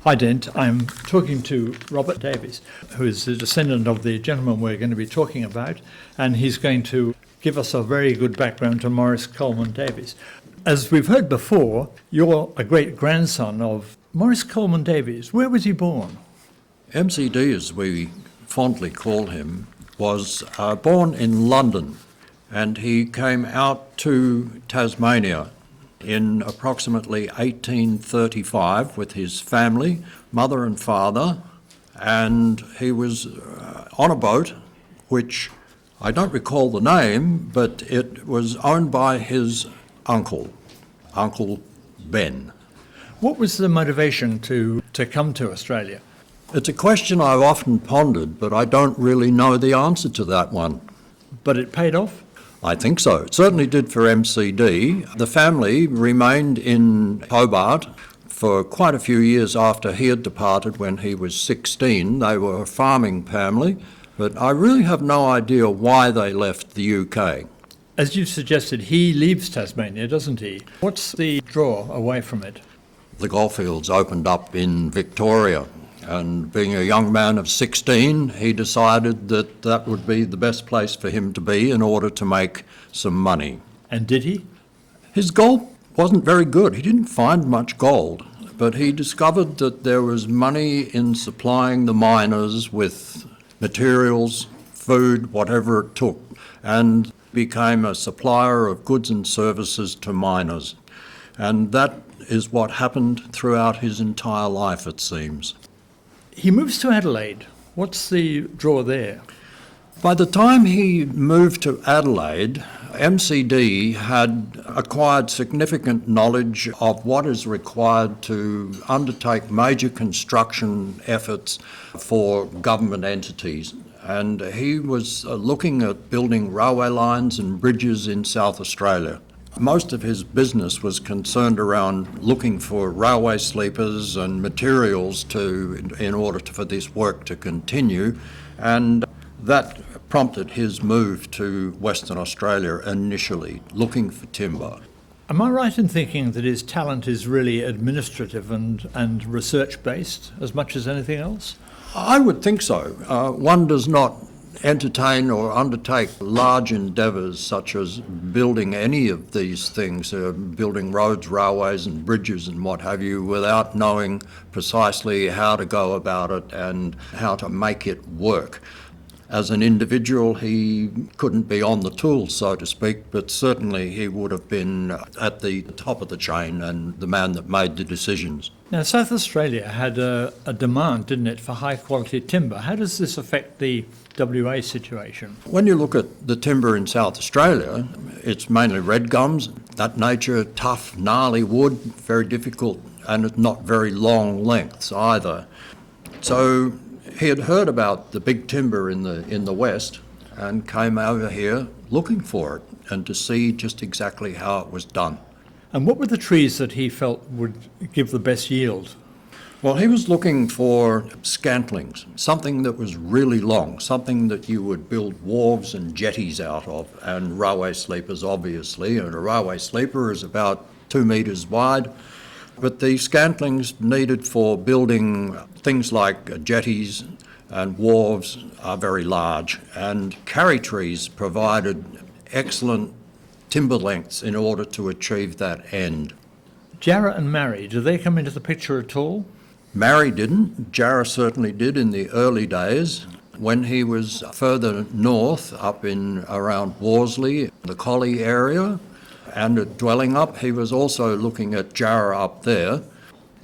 Hi Dent, I'm talking to Robert Davies, who is the descendant of the gentleman we're going to be talking about, and he's going to give us a very good background to Maurice Coleman Davies. As we've heard before, you're a great-grandson of Maurice Coleman Davies. Where was he born? MCD, as we fondly call him, was born in London, and he came out to Tasmania in approximately 1835 with his family, mother and father, and he was on a boat, which I don't recall the name, but it was owned by his uncle, Uncle Ben. What was the motivation to come to Australia? It's a question I've often pondered, but I don't really know the answer to that one. But it paid off? I think so. It certainly did for MCD. The family remained in Hobart for quite a few years after he had departed when he was 16. They were a farming family, but I really have no idea why they left the UK. As you suggested, he leaves Tasmania, doesn't he? What's the draw away from it? The goldfields opened up in Victoria, and being a young man of 16, he decided that that would be the best place for him to be in order to make some money. And did he? His gold wasn't very good. He didn't find much gold, but he discovered that there was money in supplying the miners with materials, food, whatever it took, and became a supplier of goods and services to miners. And that is what happened throughout his entire life, it seems. He moves to Adelaide. What's the draw there? By the time he moved to Adelaide, MCD had acquired significant knowledge of what is required to undertake major construction efforts for government entities. And he was looking at building railway lines and bridges in South Australia. Most of his business was concerned around looking for railway sleepers and materials in order for this work to continue, and that prompted his move to Western Australia initially, looking for timber. Am I right in thinking that his talent is really administrative and research-based as much as anything else? I would think so. One does not entertain or undertake large endeavours such as building any of these things, building roads, railways and bridges and what have you, without knowing precisely how to go about it and how to make it work. As an individual, he couldn't be on the tools, so to speak, but certainly he would have been at the top of the chain and the man that made the decisions. Now, South Australia had a demand, didn't it, for high-quality timber. How does this affect the WA situation? When you look at the timber in South Australia, it's mainly red gums, that nature, tough, gnarly wood, very difficult, and it's not very long lengths either. So he had heard about the big timber in the west and came over here looking for it and to see just exactly how it was done. And what were the trees that he felt would give the best yield? Well, he was looking for scantlings, something that was really long, something that you would build wharves and jetties out of, and railway sleepers, obviously. And a railway sleeper is about 2 metres wide. But the scantlings needed for building things like jetties and wharves are very large, and carry trees provided excellent timber lengths in order to achieve that end. Jarrah and Marri, do they come into the picture at all? Marri didn't. Jarrah certainly did in the early days. When he was further north, up in around Worsley, the Collie area, and at Dwellingup, he was also looking at Jarrah up there.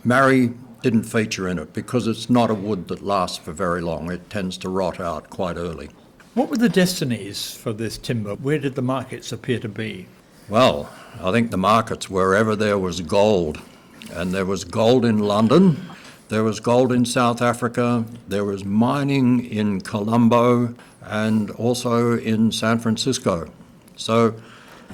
Marri didn't feature in it because it's not a wood that lasts for very long. It tends to rot out quite early. What were the destinies for this timber? Where did the markets appear to be? Well, I think the markets wherever there was gold. And there was gold in London, there was gold in South Africa, there was mining in Colombo and also in San Francisco. So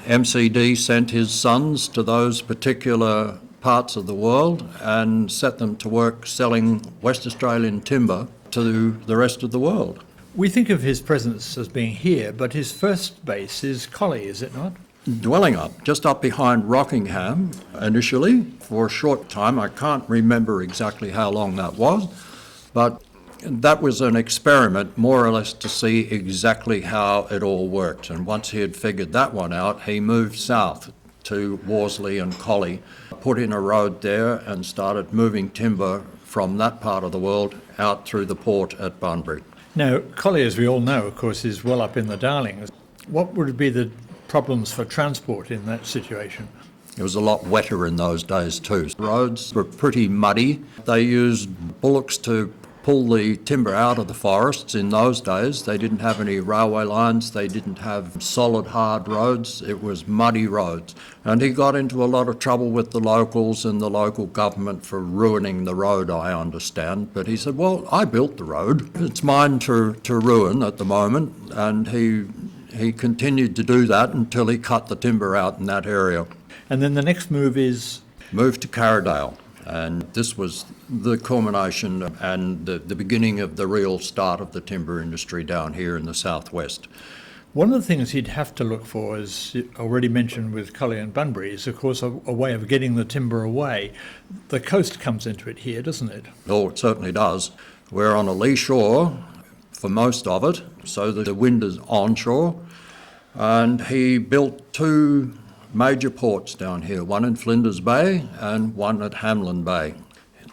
MCD sent his sons to those particular parts of the world and set them to work selling West Australian timber to the rest of the world. We think of his presence as being here, but his first base is Collie, is it not? dwelling just up behind Rockingham initially for a short time. I can't remember exactly how long that was, but that was an experiment more or less to see exactly how it all worked. And once he had figured that one out, he moved south to Worsley and Collie, put in a road there and started moving timber from that part of the world out through the port at Bunbury. Now, Collie, as we all know, of course, is well up in the Darling. What would be the problems for transport in that situation? It was a lot wetter in those days too. Roads were pretty muddy. They used bullocks to pull the timber out of the forests in those days. They didn't have any railway lines. They didn't have solid, hard roads. It was muddy roads. And he got into a lot of trouble with the locals and the local government for ruining the road, I understand. But he said, well, I built the road. It's mine to ruin at the moment. And he continued to do that until he cut the timber out in that area. And then the next move is? Moved to Carradale. And this was the culmination and the beginning of the real start of the timber industry down here in the southwest. One of the things he'd have to look for, as already mentioned with Collie and Bunbury, is of course a way of getting the timber away. The coast comes into it here, doesn't it? Oh, it certainly does. We're on a lee shore for most of it, so that the wind is onshore. And he built two major ports down here, one in Flinders Bay and one at Hamlin Bay.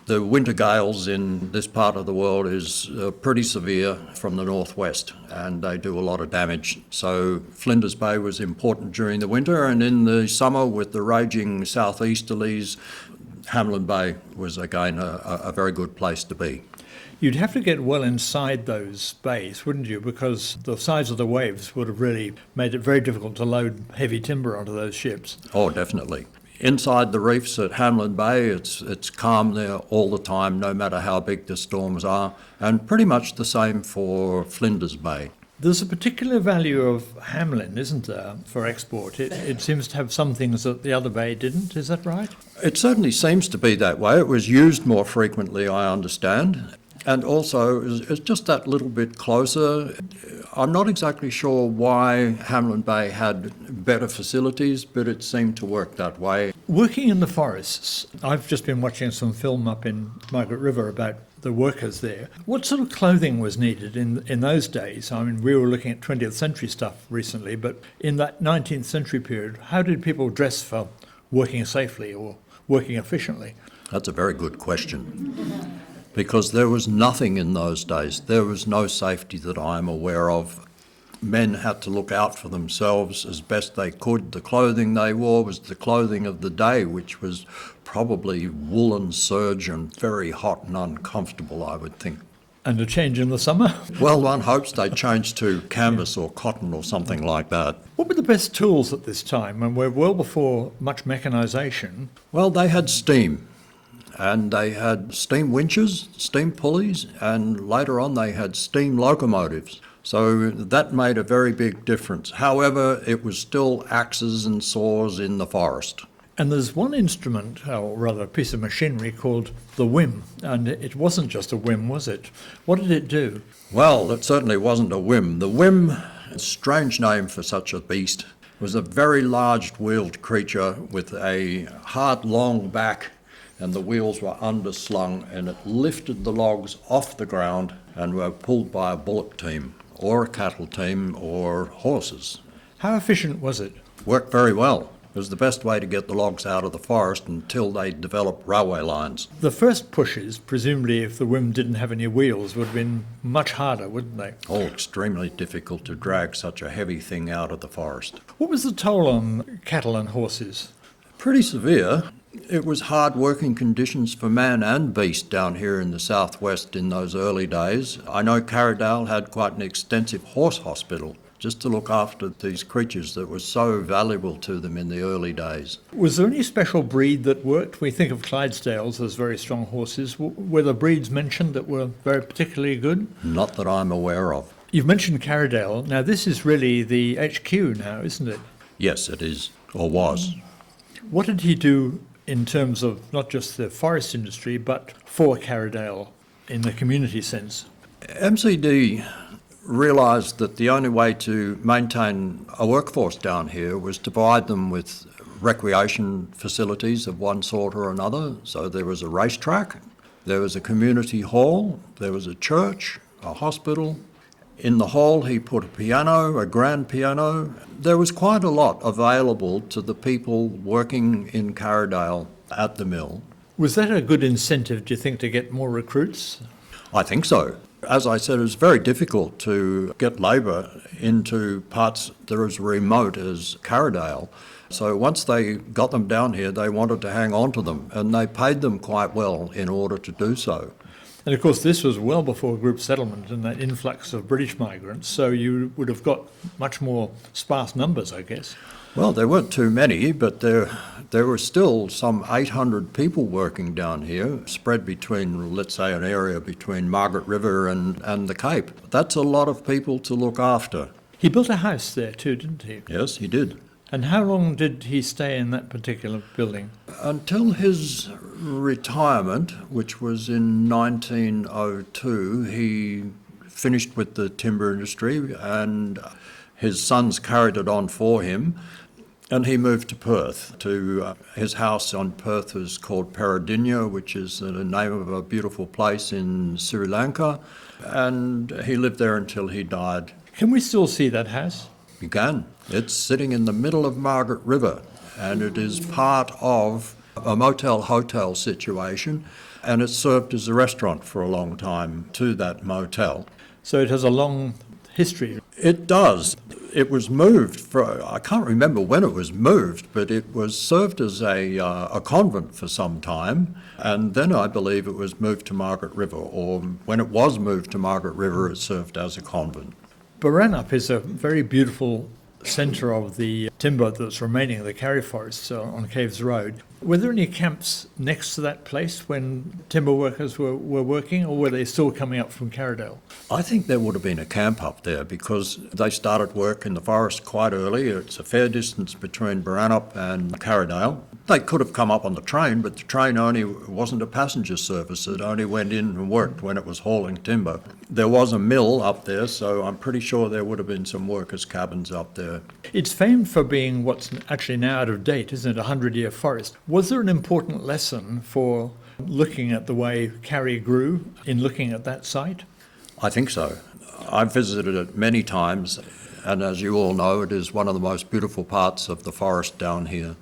The winter gales in this part of the world is pretty severe from the northwest, and they do a lot of damage. So Flinders Bay was important during the winter, and in the summer with the raging southeasterlies, Hamlin Bay was again a very good place to be. You'd have to get well inside those bays, wouldn't you? Because the size of the waves would have really made it very difficult to load heavy timber onto those ships. Oh, definitely. Inside the reefs at Hamlin Bay, it's calm there all the time, no matter how big the storms are, and pretty much the same for Flinders Bay. There's a particular value of Hamlin, isn't there, for export? It seems to have some things that the other bay didn't, is that right? It certainly seems to be that way. It was used more frequently, I understand. And also, it's just that little bit closer. I'm not exactly sure why Hamlin Bay had better facilities, but it seemed to work that way. Working in the forests, I've just been watching some film up in Margaret River about the workers there. What sort of clothing was needed in those days? I mean, we were looking at 20th century stuff recently, but in that 19th century period, how did people dress for working safely or working efficiently? That's a very good question. Because there was nothing in those days. There was no safety that I'm aware of. Men had to look out for themselves as best they could. The clothing they wore was the clothing of the day, which was probably woolen serge and very hot and uncomfortable, I would think. And a change in the summer? Well, one hopes they change to canvas or cotton or something like that. What were the best tools at this time? And we're well before much mechanisation. Well, they had steam. And they had steam winches, steam pulleys, and later on they had steam locomotives. So that made a very big difference. However, it was still axes and saws in the forest. And there's one instrument, or rather a piece of machinery called the whim. And it wasn't just a whim, was it? What did it do? Well, it certainly wasn't a whim. The whim, a strange name for such a beast, was a very large wheeled creature with a hard, long back, and the wheels were underslung, and it lifted the logs off the ground and were pulled by a bullock team or a cattle team or horses. How efficient was it? Worked very well. It was the best way to get the logs out of the forest until they developed railway lines. The first pushes, presumably if the whim didn't have any wheels, would have been much harder, wouldn't they? Oh, extremely difficult to drag such a heavy thing out of the forest. What was the toll on cattle and horses? Pretty severe. It was hard working conditions for man and beast down here in the southwest in those early days. I know Carradale had quite an extensive horse hospital just to look after these creatures that were so valuable to them in the early days. Was there any special breed that worked? We think of Clydesdales as very strong horses. Were the breeds mentioned that were very particularly good? Not that I'm aware of. You've mentioned Carradale. Now this is really the HQ now, isn't it? Yes, it is, or was. What did he do in terms of not just the forest industry, but for Carradale in the community sense? MCD realised that the only way to maintain a workforce down here was to provide them with recreation facilities of one sort or another. So there was a racetrack, there was a community hall, there was a church, a hospital. In the hall he put a piano, a grand piano. There was quite a lot available to the people working in Carradale at the mill. Was that a good incentive, do you think, to get more recruits? I think so. As I said, it was very difficult to get labour into parts that are as remote as Carradale. So once they got them down here, they wanted to hang on to them, and they paid them quite well in order to do so. And of course, this was well before group settlement and that influx of British migrants, so you would have got much more sparse numbers, I guess. Well, there weren't too many, but there were still some 800 people working down here, spread between, let's say, an area between Margaret River and the Cape. That's a lot of people to look after. He built a house there too, didn't he? Yes, he did. And how long did he stay in that particular building? Until his retirement, which was in 1902, he finished with the timber industry and his sons carried it on for him. And he moved to Perth. His house on Perth was called Paradinya, which is the name of a beautiful place in Sri Lanka. And he lived there until he died. Can we still see that house? You can. It's sitting in the middle of Margaret River, and it is part of a motel-hotel situation, and it served as a restaurant for a long time to that motel. So it has a long history. It does. It was moved I can't remember when it was moved, but it was served as a convent for some time, and then I believe it was moved to Margaret River, or when it was moved to Margaret River, it served as a convent. Baranup is a very beautiful centre of the timber that's remaining of the Carry Forests on Caves Road. Were there any camps next to that place when timber workers were working, or were they still coming up from Carradale? I think there would have been a camp up there because they started work in the forest quite early. It's a fair distance between Baranup and Carradale. They could have come up on the train, but the train only wasn't a passenger service. It only went in and worked when it was hauling timber. There was a mill up there, so I'm pretty sure there would have been some workers' cabins up there. It's famed for being what's actually now out of date, isn't it, a 100-year forest. Was there an important lesson for looking at the way Carry grew in looking at that site? I think so. I've visited it many times, and as you all know, it is one of the most beautiful parts of the forest down here.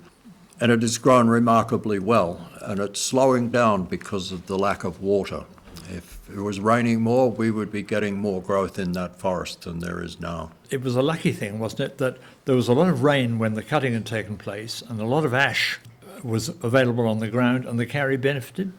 And it has grown remarkably well, and it's slowing down because of the lack of water. If it was raining more, we would be getting more growth in that forest than there is now. It was a lucky thing, wasn't it, that there was a lot of rain when the cutting had taken place and a lot of ash was available on the ground and the Carry benefited?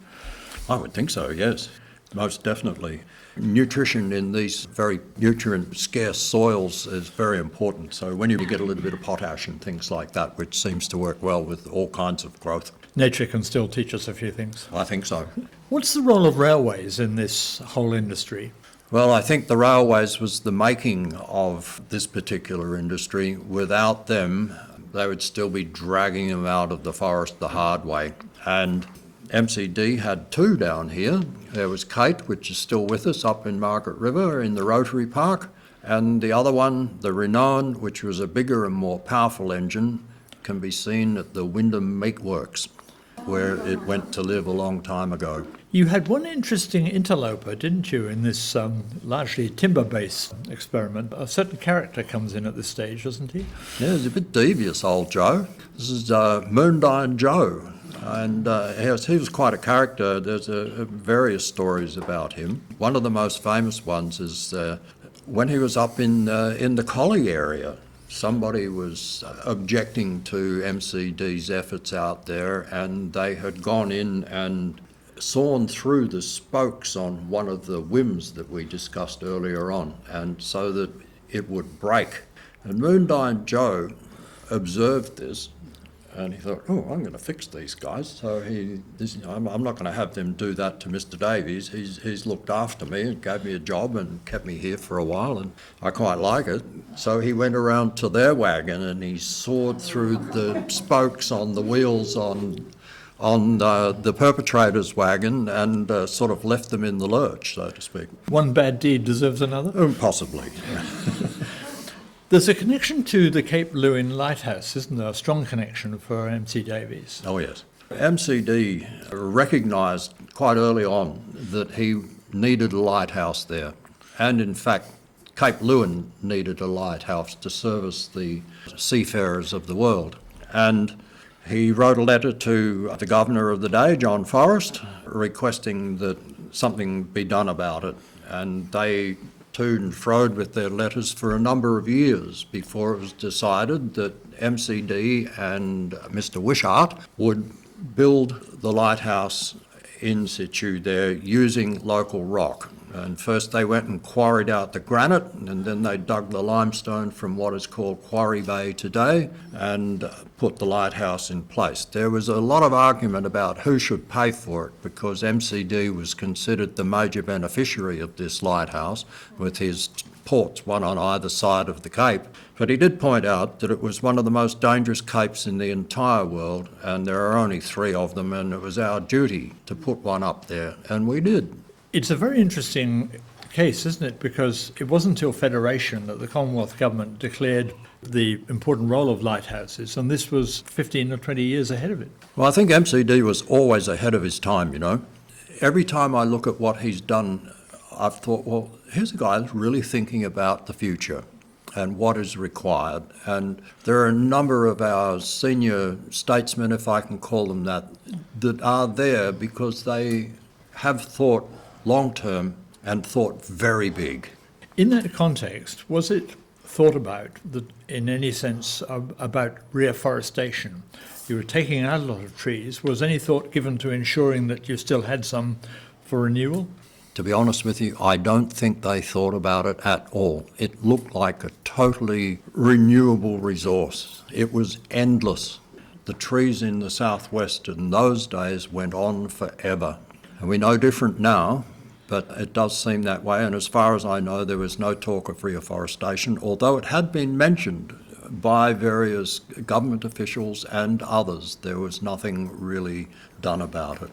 I would think so, yes, most definitely. Nutrition in these very nutrient-scarce soils is very important. So when you get a little bit of potash and things like that, which seems to work well with all kinds of growth. Nature can still teach us a few things. I think so. What's the role of railways in this whole industry? Well, I think the railways was the making of this particular industry. Without them, they would still be dragging them out of the forest the hard way. And MCD had two down here. There was Kate, which is still with us up in Margaret River in the Rotary Park, and the other one, the Renown, which was a bigger and more powerful engine, can be seen at the Wyndham Meat Works, where it went to live a long time ago. You had one interesting interloper, didn't you, in this largely timber-based experiment? A certain character comes in at this stage, doesn't he? Yeah, he's a bit devious, old Joe. This is Moondyne Joe. And he was quite a character. There's various stories about him. One of the most famous ones is when he was up in the Collie area. Somebody was objecting to MCD's efforts out there, and they had gone in and sawn through the spokes on one of the whims that we discussed earlier on, and so that it would break. And Moondyne Joe observed this, and he thought, oh, I'm going to fix these guys. So I'm not going to have them do that to Mr. Davies. He's looked after me and gave me a job and kept me here for a while, and I quite like it. So he went around to their wagon and he sawed through the spokes on the wheels on on the perpetrator's wagon and sort of left them in the lurch, so to speak. One bad deed deserves another? Possibly. There's a connection to the Cape Lewin Lighthouse, isn't there? A strong connection for MC Davies. Oh, yes. MCD recognised quite early on that he needed a lighthouse there. And in fact, Cape Lewin needed a lighthouse to service the seafarers of the world. And he wrote a letter to the governor of the day, John Forrest, requesting that something be done about it. And they to and froed with their letters for a number of years before it was decided that MCD and Mr. Wishart would build the lighthouse in situ there using local rock. And first they went and quarried out the granite, and then they dug the limestone from what is called Quarry Bay today and put the lighthouse in place. There was a lot of argument about who should pay for it because MCD was considered the major beneficiary of this lighthouse with his ports, one on either side of the Cape. But he did point out that it was one of the most dangerous capes in the entire world, and there are only 3 of them, and it was our duty to put one up there, and we did. It's a very interesting case, isn't it? Because it wasn't until Federation that the Commonwealth Government declared the important role of lighthouses, and this was 15 or 20 years ahead of it. Well, I think MCD was always ahead of his time, you know. Every time I look at what he's done, I've thought, well, here's a guy that's really thinking about the future and what is required. And there are a number of our senior statesmen, if I can call them that are there because they have thought long-term and thought very big. In that context, was it thought about, in any sense, about reforestation? You were taking out a lot of trees. Was any thought given to ensuring that you still had some for renewal? To be honest with you, I don't think they thought about it at all. It looked like a totally renewable resource. It was endless. The trees in the southwest in those days went on forever. And we know different now, but it does seem that way. And as far as I know, there was no talk of reforestation, although it had been mentioned by various government officials and others. There was nothing really done about it.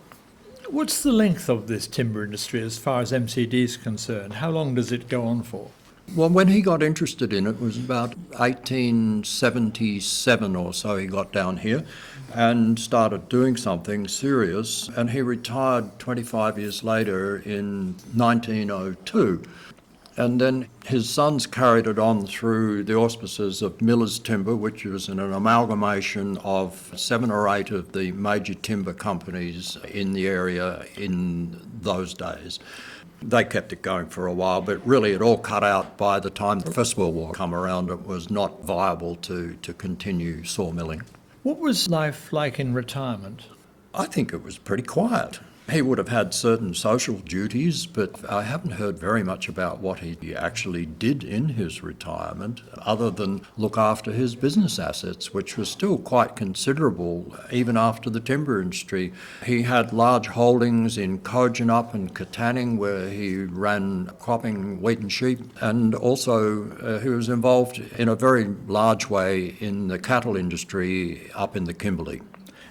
What's the length of this timber industry as far as MCD is concerned? How long does it go on for? Well, when he got interested in it was about 1877 or so he got down here and started doing something serious, and he retired 25 years later in 1902. And then his sons carried it on through the auspices of Miller's Timber, which was an amalgamation of 7 or 8 of the major timber companies in the area in those days. They kept it going for a while, but really it all cut out by the time the First World War come around. It was not viable to continue sawmilling. What was life like in retirement? I think it was pretty quiet. He would have had certain social duties, but I haven't heard very much about what he actually did in his retirement, other than look after his business assets, which was still quite considerable even after the timber industry. He had large holdings in Kojonup and Katanning, where he ran cropping wheat and sheep, and also he was involved in a very large way in the cattle industry up in the Kimberley.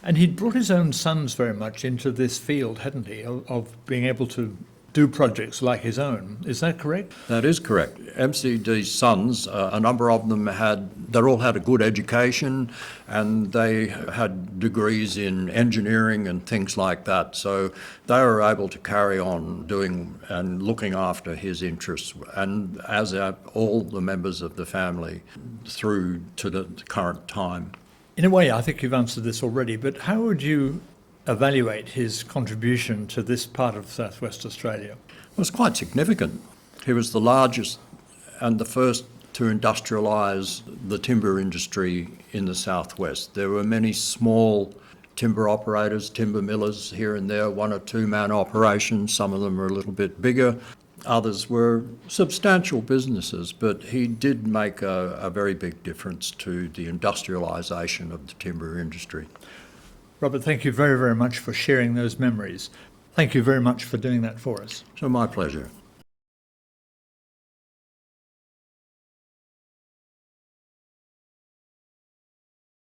And he'd brought his own sons very much into this field, hadn't he, of being able to do projects like his own. Is that correct? That is correct. MCD's sons, a number of them they all had a good education, and they had degrees in engineering and things like that. So they were able to carry on doing and looking after his interests, and as all the members of the family through to the current time. In a way, I think you've answered this already, but how would you evaluate his contribution to this part of Southwest Australia? It was quite significant. He was the largest and the first to industrialise the timber industry in the southwest. There were many small timber operators, timber millers here and there, 1 or 2 man operations. Some of them were a little bit bigger. Others were substantial businesses, but he did make a very big difference to the industrialisation of the timber industry. Robert, thank you very, very much for sharing those memories. Thank you very much for doing that for us. So my pleasure.